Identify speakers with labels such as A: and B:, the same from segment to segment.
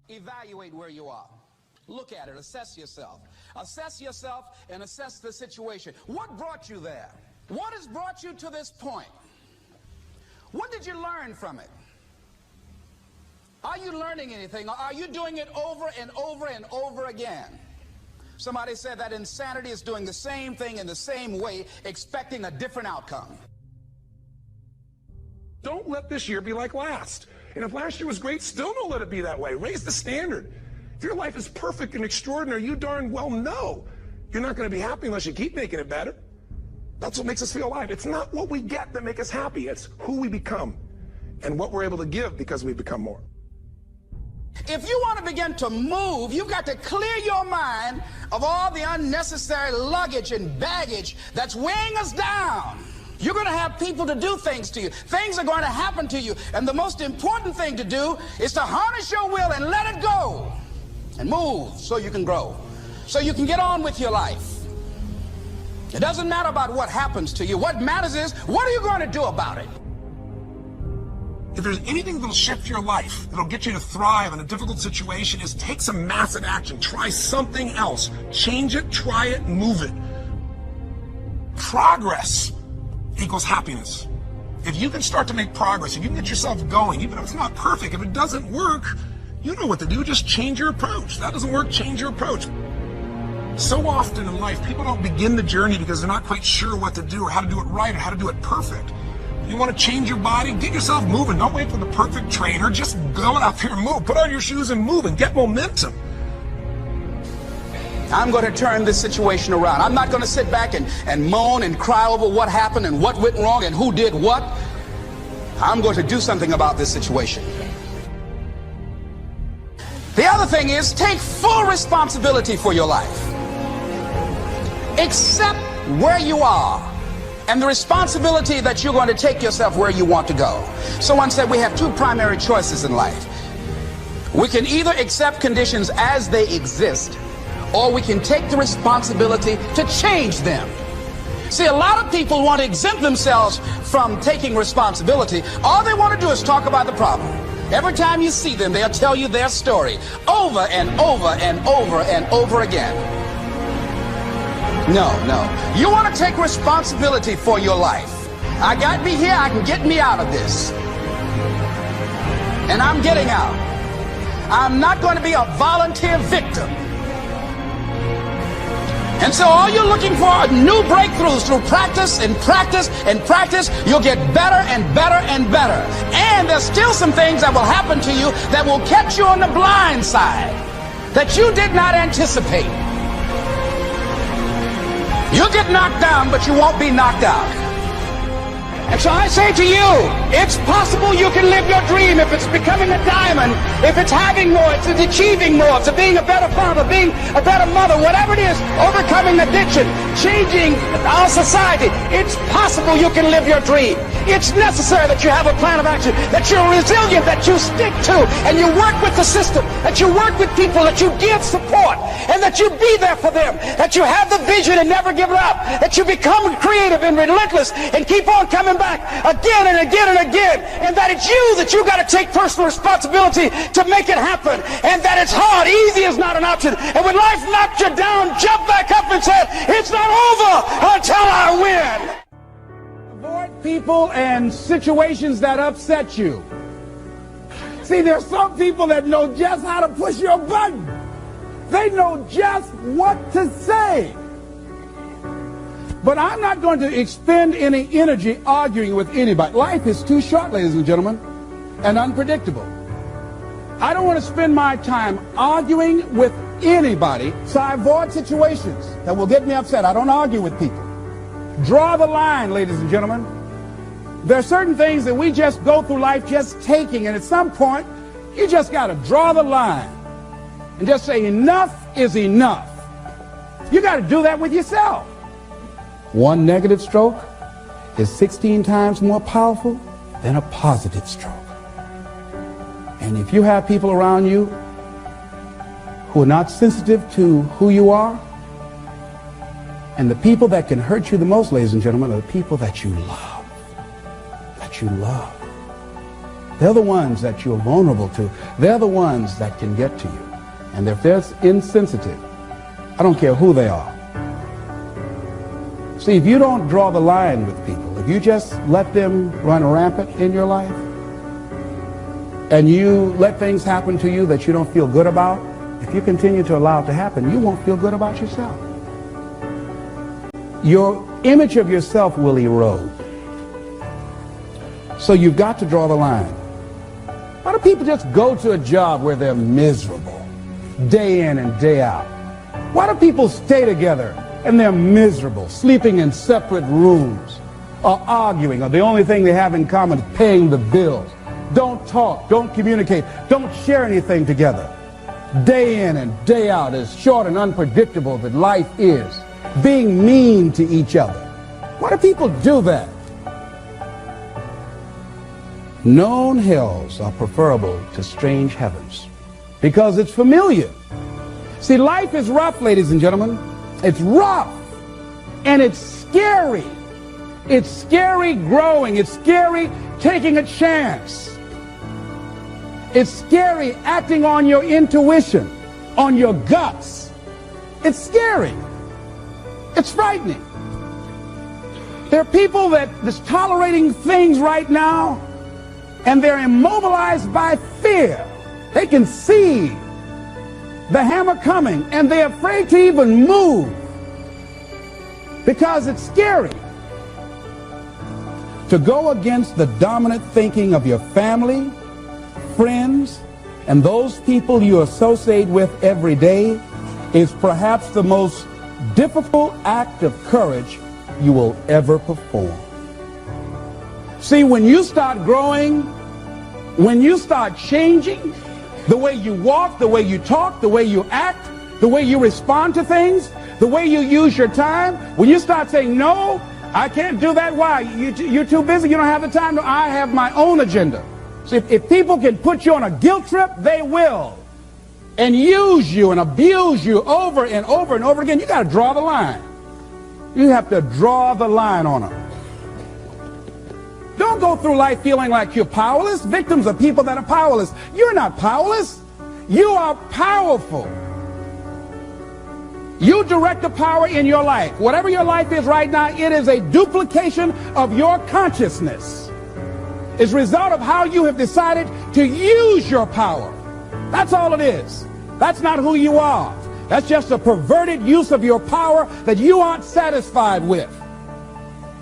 A: Evaluate where you are. Look at it. Assess yourself. Assess yourself and assess the situation. What brought you there? What has brought you to this point? What did you learn from it? Are you learning anything, or are you doing it over and over and over again? Somebody said that insanity is doing the same thing in the same way, expecting a different outcome.
B: Don't let this year be like last. And if last year was great, still don't let it be that way. Raise the standard. If your life is perfect and extraordinary, you darn well know you're not going to be happy unless you keep making it better. That's what makes us feel alive. It's not what we get that makes us happy. It's who we become and what we're able to give because we become more.
A: If you want to begin to move, you've got to clear your mind of all the unnecessary luggage and baggage that's weighing us down. You're going to have people to do things to you. Things are going to happen to you. And the most important thing to do is to harness your will and let it go and move so you can grow, so you can get on with your life. It doesn't matter about what happens to you. What matters is, what are you going to do about it?
B: If there's anything that'll shift your life, that'll get you to thrive in a difficult situation, is take some massive action. Try something else. Change it, try it, move it. Progress equals happiness. If you can start to make progress, if you can get yourself going, even if it's not perfect, if it doesn't work, you know what to do. Just change your approach. That doesn't work, change your approach. So often in life, people don't begin the journey because they're not quite sure what to do or how to do it right or how to do it perfect. You want to change your body? Get yourself moving. Don't wait for the perfect trainer. Just go out there and move. Put on your shoes and move and get momentum.
A: I'm going to turn this situation around. I'm not going to sit back and moan and cry over what happened and what went wrong and who did what. I'm going to do something about this situation. The other thing is, take full responsibility for your life. Accept where you are and the responsibility that you're going to take yourself where you want to go. Someone said we have two primary choices in life. We can either accept conditions as they exist, or we can take the responsibility to change them. See, a lot of people want to exempt themselves from taking responsibility. All they want to do is talk about the problem. Every time you see them, they'll tell you their story over and over and over and over again. No. You want to take responsibility for your life. I got me here, I can get me out of this. And I'm getting out. I'm not going to be a volunteer victim. And so all you're looking for are new breakthroughs through practice and practice and practice. You'll get better and better and better. And there's still some things that will happen to you that will catch you on the blind side that you did not anticipate. You'll get knocked down, but you won't be knocked out. And so I say to you, it's possible you can live your dream if it's becoming a diamond, if it's having more, if it's achieving more, if it's being a better father, being a better mother, whatever it is, overcoming addiction, changing our society. It's possible you can live your dream. It's necessary that you have a plan of action, that you're resilient, that you stick to, and you work with the system, that you work with people, that you give support, and that you be there for them, that you have the vision and never give it up, that you become creative and relentless and keep on coming back again and again and again, and that it's you got to take personal responsibility to make it happen, and that it's hard. Easy is not an option. And when life knocks you down, jump back up and say, it's not over until I win.
C: Avoid people and situations that upset you. See, there's some people that know just how to push your button. They know just what to say. But I'm not going to expend any energy arguing with anybody. Life is too short, ladies and gentlemen, and unpredictable. I don't want to spend my time arguing with anybody, so I avoid situations that will get me upset. I don't argue with people. Draw the line, ladies and gentlemen. There are certain things that we just go through life just taking, and at some point, you just got to draw the line and just say enough is enough. You got to do that with yourself. One negative stroke is 16 times more powerful than a positive stroke. And if you have people around you who are not sensitive to who you are, and the people that can hurt you the most, ladies and gentlemen, are the people that you love. That you love. They're the ones that you're vulnerable to. They're the ones that can get to you. And if they're insensitive, I don't care who they are. See, if you don't draw the line with people, if you just let them run rampant in your life, and you let things happen to you that you don't feel good about, if you continue to allow it to happen, you won't feel good about yourself. Your image of yourself will erode. So you've got to draw the line. Why do people just go to a job where they're miserable, day in and day out? Why do people stay together and they're miserable, sleeping in separate rooms, or arguing, or the only thing they have in common is paying the bills? Don't talk, don't communicate, don't share anything together. Day in and day out, as short and unpredictable that life is, being mean to each other. Why do people do that? Known hells are preferable to strange heavens because it's familiar. See, life is rough, ladies and gentlemen. It's rough and it's scary. It's scary growing. It's scary taking a chance. It's scary acting on your intuition, on your guts. It's scary. It's frightening. There are people that is tolerating things right now, and they're immobilized by fear. They can see the hammer coming, and they're afraid to even move because it's scary. To go against the dominant thinking of your family, friends, and those people you associate with every day is perhaps the most difficult act of courage you will ever perform. See, when you start growing, when you start changing the way you walk, the way you talk, the way you act, the way you respond to things, the way you use your time, when you start saying, no, I can't do that. Why? You're too busy. You don't have the time. No, I have my own agenda. So if people can put you on a guilt trip, they will. And use you and abuse you over and over and over again. You got to draw the line. You have to draw the line on them. Don't go through life feeling like you're powerless. Victims are people that are powerless. You're not powerless. You are powerful. You direct the power in your life. Whatever your life is right now, it is a duplication of your consciousness. It's a result of how you have decided to use your power. That's all it is. That's not who you are. That's just a perverted use of your power that you aren't satisfied with.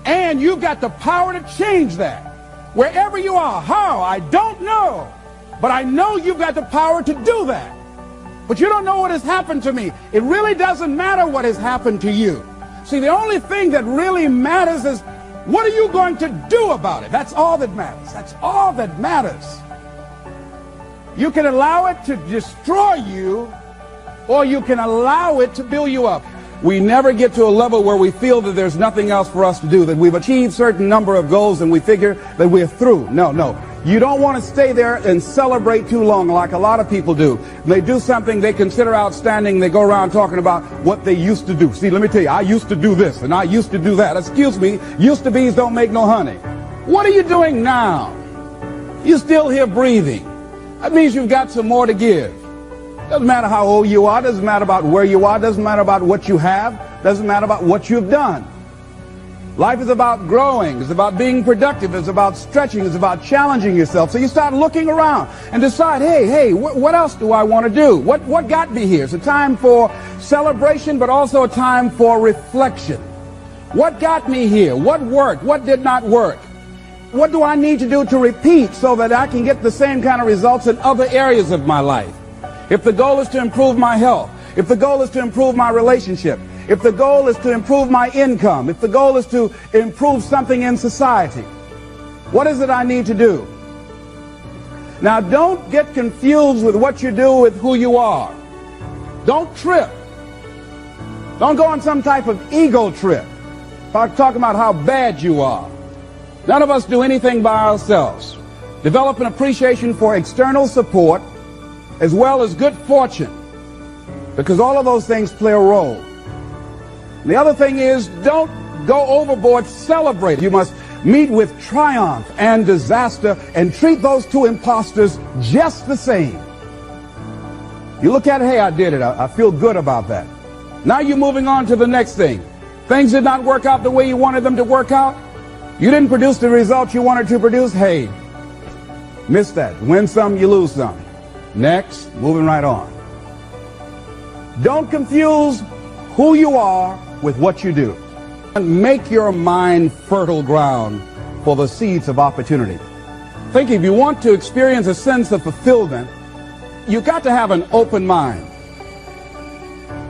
C: And you've got the power to change that. Wherever you are, how, I don't know. But I know you've got the power to do that. But you don't know what has happened to me. It really doesn't matter what has happened to you. See, the only thing that really matters is, what are you going to do about it? That's all that matters. That's all that matters. You can allow it to destroy you, or you can allow it to build you up. We never get to a level where we feel that there's nothing else for us to do, that we've achieved certain number of goals and we figure that we're through. No. You don't want to stay there and celebrate too long like a lot of people do. They do something they consider outstanding. They go around talking about what they used to do. See, let me tell you, I used to do this and I used to do that. Excuse me, used to be's don't make no honey. What are you doing now? You're still here breathing. That means you've got some more to give. Doesn't matter how old you are. Doesn't matter about where you are. Doesn't matter about what you have. Doesn't matter about what you've done. Life is about growing. It's about being productive. It's about stretching. It's about challenging yourself. So you start looking around and decide, hey, what else do I want to do? What got me here? It's a time for celebration, but also a time for reflection. What got me here? What worked? What did not work? What do I need to do to repeat so that I can get the same kind of results in other areas of my life? If the goal is to improve my health, if the goal is to improve my relationship, if the goal is to improve my income, if the goal is to improve something in society, what is it I need to do? Now, don't get confused with what you do with who you are. Don't trip. Don't go on some type of ego trip. Talking about how bad you are. None of us do anything by ourselves. Develop an appreciation for external support as well as good fortune, because all of those things play a role. The other thing is, don't go overboard celebrating. You must meet with triumph and disaster and treat those two imposters just the same. You look at it, hey, I did it. I feel good about that. Now you're moving on to the next thing. Things did not work out the way you wanted them to work out. You didn't produce the results you wanted to produce. Hey, miss that. Win some, you lose some. Next, moving right on. Don't confuse who you are with what you do. Make your mind fertile ground for the seeds of opportunity. Think if you want to experience a sense of fulfillment, you've got to have an open mind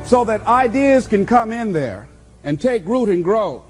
C: so that ideas can come in there and take root and grow.